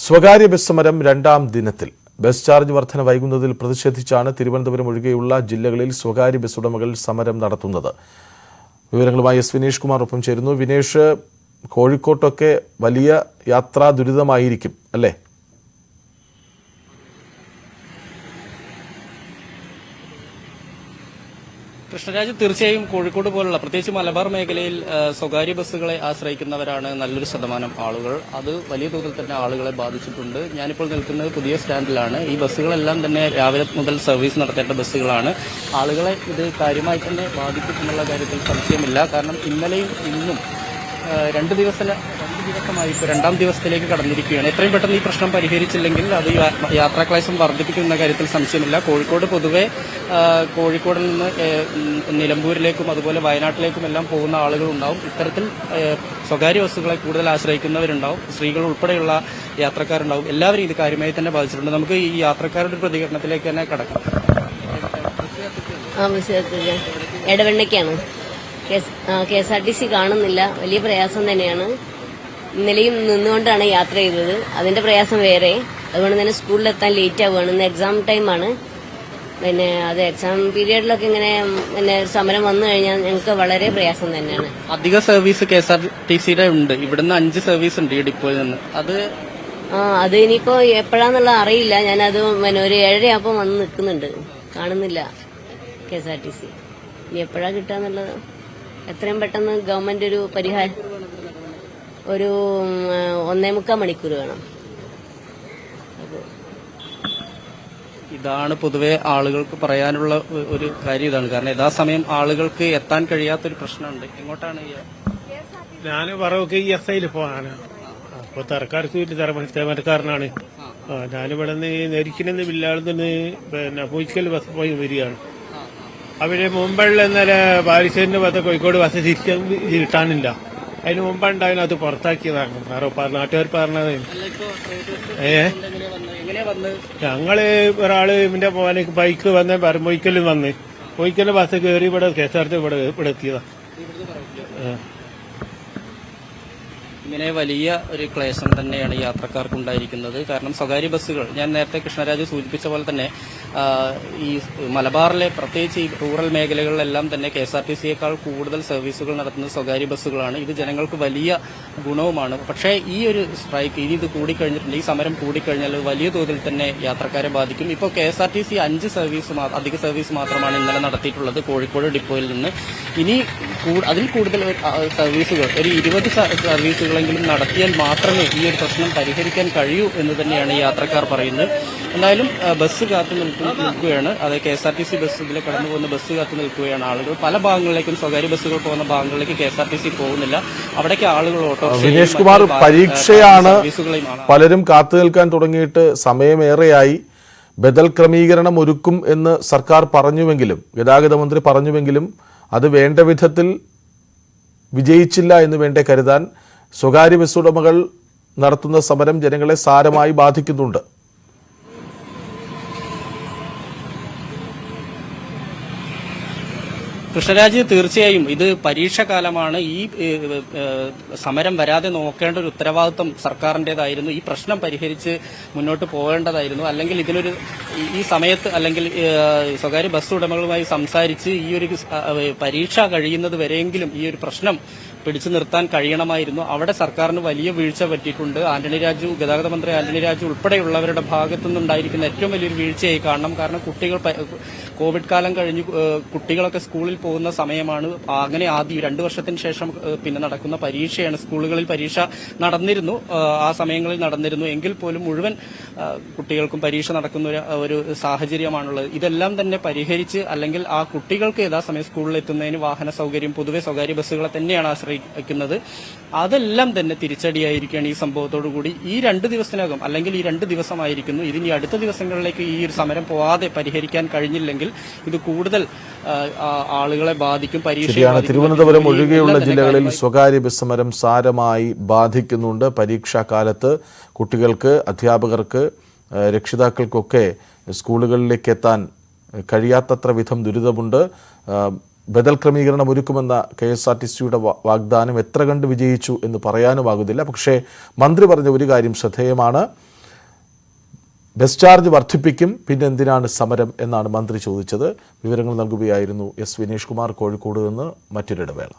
സ്വകാര്യ ബസ് സമരം രണ്ടാം ദിനത്തിൽ ബസ് ചാർജ് വർധന വൈകുന്നതിൽ പ്രതിഷേധിച്ചാണ് തിരുവനന്തപുരം ഒഴികെയുള്ള ജില്ലകളിൽ സ്വകാര്യ ബസ് ഉടമകൾ സമരം നടത്തുന്നത്. വിവരങ്ങളുമായി എസ് വിനേഷ് കുമാർ ഒപ്പം ചേരുന്നു. വിനേഷ്, കോഴിക്കോട്ടൊക്കെ വലിയ യാത്രാ ദുരിതമായിരിക്കും അല്ലേ? കൃഷ്ണരാജ്, തീർച്ചയായും കോഴിക്കോട് പോലുള്ള പ്രത്യേകിച്ച് മലബാർ മേഖലയിൽ സ്വകാര്യ ബസ്സുകളെ ആശ്രയിക്കുന്നവരാണ് നല്ലൊരു ശതമാനം ആളുകൾ. അത് വലിയ തോതിൽ തന്നെ ആളുകളെ ബാധിച്ചിട്ടുണ്ട്. ഞാനിപ്പോൾ നിൽക്കുന്നത് പുതിയ സ്റ്റാൻഡിലാണ്. ഈ ബസ്സുകളെല്ലാം തന്നെ രാവിലെ മുതൽ സർവീസ് നടത്തേണ്ട ബസ്സുകളാണ്. ആളുകളെ ഇത് കാര്യമായി തന്നെ ബാധിക്കും എന്നുള്ള കാര്യത്തിൽ സംശയമില്ല. കാരണം ഇന്നലെയും ഇന്നും രണ്ട് ദിവസമായി ഇപ്പോൾ രണ്ടാം ദിവസത്തിലേക്ക് കടന്നിരിക്കുകയാണ്. എത്രയും പെട്ടെന്ന് ഈ പ്രശ്നം പരിഹരിച്ചില്ലെങ്കിൽ അത് യാത്രാ ക്ലേശം വർദ്ധിപ്പിക്കുന്ന കാര്യത്തിൽ സംശയമില്ല. കോഴിക്കോട് പൊതുവെ കോഴിക്കോടിൽ നിന്ന് നിലമ്പൂരിലേക്കും അതുപോലെ വയനാട്ടിലേക്കും എല്ലാം പോകുന്ന ആളുകളുണ്ടാവും. ഇത്തരത്തിൽ സ്വകാര്യ ബസ്സുകളെ കൂടുതൽ ആശ്രയിക്കുന്നവരുണ്ടാവും. സ്ത്രീകൾ ഉൾപ്പെടെയുള്ള യാത്രക്കാരുണ്ടാവും. എല്ലാവരും ഇത് കാര്യമായി തന്നെ ബാധിച്ചിട്ടുണ്ട്. നമുക്ക് ഈ യാത്രക്കാരുടെ പ്രതികരണത്തിലേക്ക് തന്നെ കടക്കാം. എടവണ്ണയ്ക്കാണ്. KSRTC കാണുന്നില്ല. വലിയ പ്രയാസം തന്നെയാണ്. ഇന്നലെയും നിന്നുകൊണ്ടാണ് യാത്ര ചെയ്തത്. അതിന്റെ പ്രയാസം വേറെ. അതുകൊണ്ട് തന്നെ സ്കൂളിലെത്താൻ ലേറ്റ് ആവുകയാണ്. ഇന്ന് എക്സാം ടൈമാണ്. പിന്നെ അത് എക്സാം പീരിയഡിലൊക്കെ ഇങ്ങനെ സമരം വന്നു കഴിഞ്ഞാൽ ഞങ്ങൾക്ക് വളരെ പ്രയാസം തന്നെയാണ്. അധിക സർവീസ് KSRTCയുടെ ഉണ്ട്. ഇവിടുന്ന് 5 സർവീസ് ഉണ്ട് ഈ ഡിപ്പോയിൽ നിന്ന്. അത് ഇനിയിപ്പോ എപ്പോഴാന്നുള്ള അറിയില്ല. ഞാനത് ഒരു 7:30 ആകുമ്പോൾ വന്ന് നിൽക്കുന്നുണ്ട്. കാണുന്നില്ല KSRTC. ഇനി എപ്പോഴാ കിട്ടാന്നുള്ളത് എത്രയും പെട്ടെന്ന് ഗവൺമെന്റ് ഒരു പരിഹാരം, ഒരു 1.25 മണിക്കൂർ വേണം. ഇതാണ് പൊതുവെ ആളുകൾക്ക് പറയാനുള്ള ഒരു കാര്യം. ഇതാണ് കാരണം യഥാസമയം ആളുകൾക്ക് എത്താൻ കഴിയാത്തൊരു പ്രശ്നമുണ്ട്. എങ്ങോട്ടാണ് ഞാൻ പറവൊക്കെ ഈ SIയിൽ പോകാനാണ്. അപ്പൊ തരക്കാരനാണ്. ഞാനിവിടെ നിന്ന് നെരിക്കിനെന്ന് വില്ലാളത്തിന് പിന്നെ പൂയ്ക്കൽ ബസ് പോയി വരികയാണ്. അവര് മുമ്പുള്ള ഇന്നലെ പാരിശ്ശേരിന്റെ ബസ് കോഴിക്കോട് ബസ് തിരിക്കാൻ കിട്ടാനില്ല. അതിന് മുമ്പുണ്ടായിരുന്നു. അത് പുറത്താക്കിയതാണ്. നാട്ടുകാർ പറഞ്ഞത്. ഞങ്ങള് ഒരാള് ഇവന്റെ പോലെ ബൈക്ക് വന്ന് മൊയ്ക്കലും വന്ന് മൊയ്ക്കലിന്റെ ബസ് കയറി ഇവിടെ KSRTC ഇവിടെ എത്തിയതാ. ഇങ്ങനെ വലിയ ഒരു ക്ലേശം തന്നെയാണ് യാത്രക്കാർക്ക് ഉണ്ടായിരിക്കുന്നത്. കാരണം സ്വകാര്യ ബസ്സുകൾ, ഞാൻ നേരത്തെ കൃഷ്ണരാജ് സൂചിപ്പിച്ച പോലെ തന്നെ ഈ മലബാറിലെ പ്രത്യേകിച്ച് ഈ റൂറൽ മേഖലകളിലെല്ലാം തന്നെ KSRTCയേക്കാൾ കൂടുതൽ സർവീസുകൾ നടത്തുന്നത് സ്വകാര്യ ബസ്സുകളാണ്. ഇത് ജനങ്ങൾക്ക് വലിയ ഗുണവുമാണ്. പക്ഷേ ഈ ഒരു സ്ട്രൈക്ക് ഇനി ഇത് കൂടിക്കഴിഞ്ഞിട്ടുണ്ട്, ഈ സമരം കൂടിക്കഴിഞ്ഞാൽ വലിയ തോതിൽ തന്നെ യാത്രക്കാരെ ബാധിക്കും. ഇപ്പോൾ KSRTC 5 സർവീസ് അധിക സർവീസ് മാത്രമാണ് ഇന്നലെ നടത്തിയിട്ടുള്ളത് കോഴിക്കോട് ഡിപ്പോയിൽ നിന്ന്. ഇനി അതിൽ കൂടുതൽ സർവീസുകൾ, ഒരു 20 സർവീസുകളെങ്കിലും നടത്തിയാൽ മാത്രമേ ഈ ഒരു പ്രശ്നം പരിഹരിക്കാൻ കഴിയൂ എന്ന് തന്നെയാണ് യാത്രക്കാർ പറയുന്നത്. എന്തായാലും ബസ് കാത്തു നിൽക്കുകയാണ്. അത് KSRTC ബസ് ഇതിലെ കടന്നു പോകുന്ന ബസ് കാത്തു നിൽക്കുകയാണ് ആളുകൾ. പല ഭാഗങ്ങളിലേക്കും സ്വകാര്യ ബസ്സുകൾ പോകുന്ന ഭാഗങ്ങളിലേക്ക് KSRTC പോകുന്നില്ല. അവിടേക്ക് ആളുകൾ ഓട്ടോ. വിനേഷ് കുമാർ, പരീക്ഷയാണ്. പലരും കാത്തു നിൽക്കാൻ തുടങ്ങിയിട്ട് സമയമേറെയായി. ബദൽ ക്രമീകരണം ഒരുക്കും എന്ന് സർക്കാർ പറഞ്ഞുവെങ്കിലും, ഗതാഗത മന്ത്രി പറഞ്ഞുവെങ്കിലും അത് വേണ്ട വിധത്തിൽ വിജയിച്ചില്ല എന്ന് വേണ്ടേ കരുതാൻ. സ്വകാര്യ ബസ് ഉടമകൾ നടത്തുന്ന സമരം ജനങ്ങളെ സാരമായി ബാധിക്കുന്നുണ്ട്. കൃഷ്ണരാജ്, തീർച്ചയായും ഇത് പരീക്ഷാകാലമാണ്. ഈ സമരം വരാതെ നോക്കേണ്ട ഒരു ഉത്തരവാദിത്വം സർക്കാരിൻ്റെതായിരുന്നു. ഈ പ്രശ്നം പരിഹരിച്ച് മുന്നോട്ട് പോകേണ്ടതായിരുന്നു. അല്ലെങ്കിൽ ഇതിനൊരു ഈ സമയത്ത് അല്ലെങ്കിൽ സ്വകാര്യ ബസ് ഉടമകളുമായി സംസാരിച്ച് ഈ ഒരു പരീക്ഷ കഴിയുന്നത് വരെയെങ്കിലും ഈ ഒരു പ്രശ്നം പിടിച്ചു നിർത്താൻ കഴിയണമായിരുന്നു. അവിടെ സർക്കാരിന് വലിയ വീഴ്ച പറ്റിയിട്ടുണ്ട്. ഗതാഗത മന്ത്രി ആന്റണി രാജു ഉൾപ്പെടെയുള്ളവരുടെ ഭാഗത്തുനിന്നുണ്ടായിരിക്കുന്ന ഏറ്റവും വലിയൊരു വീഴ്ചയായി കാണണം. കാരണം കുട്ടികൾ കോവിഡ് കാലം കഴിഞ്ഞ് കുട്ടികളൊക്കെ സ്കൂളിൽ പോകുന്ന സമയമാണ്. അങ്ങനെ ആദ്യം 2 വർഷത്തിന് ശേഷം പിന്നെ നടക്കുന്ന പരീക്ഷയാണ്. സ്കൂളുകളിൽ പരീക്ഷ നടന്നിരുന്നു, ആ സമയങ്ങളിൽ നടന്നിരുന്നു. എങ്കിൽ പോലും മുഴുവൻ കുട്ടികൾക്കും പരീക്ഷ നടക്കുന്ന ഒരു സാഹചര്യമാണുള്ളത്. ഇതെല്ലാം തന്നെ പരിഹരിച്ച് അല്ലെങ്കിൽ ആ കുട്ടികൾക്ക് യഥാസമയം സ്കൂളിൽ എത്തുന്നതിന് വാഹന സൗകര്യം പൊതുവെ സ്വകാര്യ ബസ്സുകളെ തന്നെയാണ് ആശ്രയിക്കുന്നത്. അതെല്ലാം തന്നെ തിരിച്ചടിയായിരിക്കുകയാണ് ഈ സംഭവത്തോടു കൂടി. ഈ 2 ദിവസത്തിനകം അല്ലെങ്കിൽ ഈ 2 ദിവസമായിരിക്കുന്നു. ഇതിനി അടുത്ത ദിവസങ്ങളിലേക്ക് ഈ ഒരു സമരം പോവാതെ പരിഹരിക്കാൻ കഴിഞ്ഞില്ലെങ്കിൽ ഇത് കൂടുതൽ ആളുകളെ ബാധിക്കും. ശരിയാണ്. തിരുവനന്തപുരം ഒഴികെയുള്ള ജില്ലകളിൽ സ്വകാര്യ ബസ് സമരം സാരമായി ബാധിക്കുന്നുണ്ട്. പരീക്ഷാകാലത്ത് കുട്ടികൾക്ക്, അധ്യാപകർക്ക്, രക്ഷിതാക്കൾക്കൊക്കെ സ്കൂളുകളിലേക്ക് എത്താൻ കഴിയാത്തത്ര വിധം ദുരിതമുണ്ട്. ബദൽ ക്രമീകരണം ഒരുക്കുമെന്ന KSRTCയുടെ വാഗ്ദാനം എത്ര കണ്ട് വിജയിച്ചു എന്ന് പറയാനുമാകുന്നില്ല. പക്ഷേ മന്ത്രി പറഞ്ഞ ഒരു കാര്യം ശ്രദ്ധേയമാണ്. ബസ് ചാർജ് വർദ്ധിപ്പിക്കും, പിന്നെ എന്തിനാണ് സമരം എന്നാണ് മന്ത്രി ചോദിച്ചത്. വിവരങ്ങൾ നൽകുകയായിരുന്നു എസ് വിനേഷ് കുമാർ കോഴിക്കോട് നിന്ന്. മറ്റൊരിടവേള.